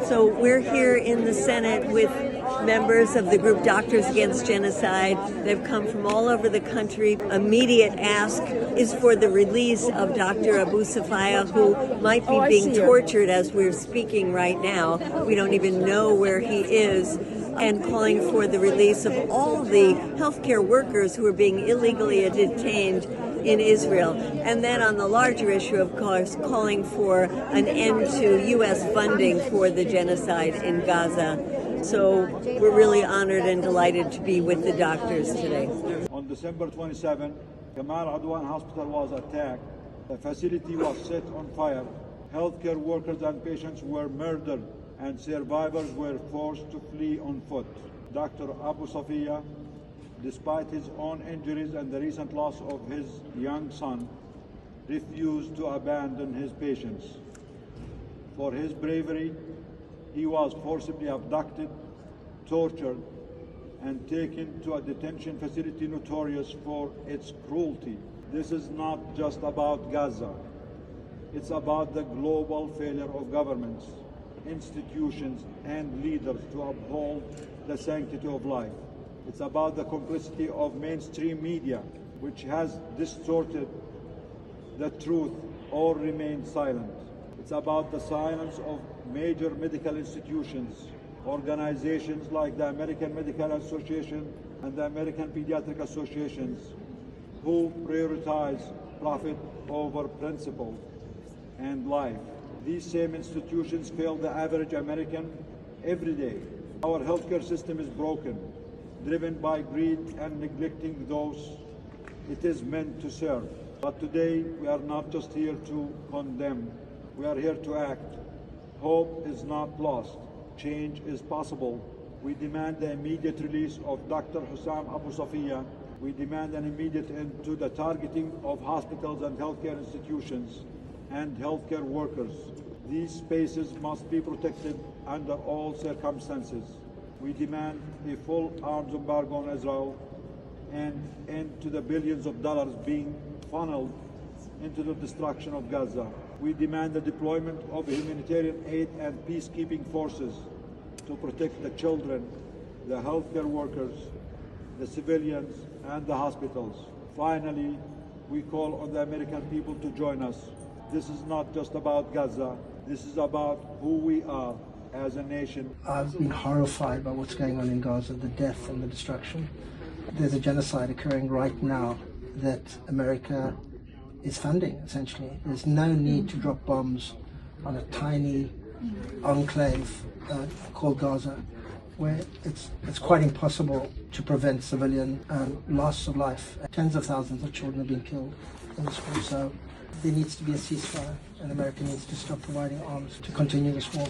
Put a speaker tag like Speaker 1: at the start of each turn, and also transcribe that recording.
Speaker 1: So we're here in the Senate with members of the group Doctors Against Genocide. They've come from all over the country. Immediate ask is for the release of Dr. Abu Safiya, who might be being tortured as we're speaking right now. We don't even know where he is. And calling for the release of all the healthcare workers who are being illegally detained in Israel. And then on the larger issue, of course, calling for an end to U.S. funding for the genocide in Gaza. So we're really honored and delighted to be with the doctors today.
Speaker 2: On December 27, Gamal Adwan Hospital was attacked. The facility was set on fire. Healthcare workers and patients were murdered, and survivors were forced to flee on foot. Dr. Abu Safiya, despite his own injuries and the recent loss of his young son, refused to abandon his patients. For his bravery, he was forcibly abducted, tortured, and taken to a detention facility notorious for its cruelty. This is not just about Gaza. It's about the global failure of governments, institutions, and leaders to uphold the sanctity of life. It's about the complicity of mainstream media, which has distorted the truth or remained silent. It's about the silence of major medical institutions, organizations like the American Medical Association and the American Pediatric Associations, who prioritize profit over principle and life. These same institutions fail the average American every day. Our healthcare system is broken, driven by greed and neglecting those it is meant to serve. But today, we are not just here to condemn. We are here to act. Hope is not lost. Change is possible. We demand the immediate release of Dr. Hussam Abu Safiya. We demand an immediate end to the targeting of hospitals and healthcare institutions and healthcare workers. These spaces must be protected under all circumstances. We demand a full arms embargo on Israel and end to the billions of dollars being funneled into the destruction of Gaza. We demand the deployment of humanitarian aid and peacekeeping forces to protect the children, the healthcare workers, the civilians, and the hospitals. Finally, we call on the American people to join us. This is not just about Gaza. This is about who we are as a nation.
Speaker 3: I've been horrified by what's going on in Gaza, the death and the destruction. There's a genocide occurring right now that America is funding, essentially. There's no need to drop bombs on a tiny enclave called Gaza, where it's quite impossible to prevent civilian loss of life. Tens of thousands of children have been killed in this war, so there needs to be a ceasefire, and America needs to stop providing arms to continue this war.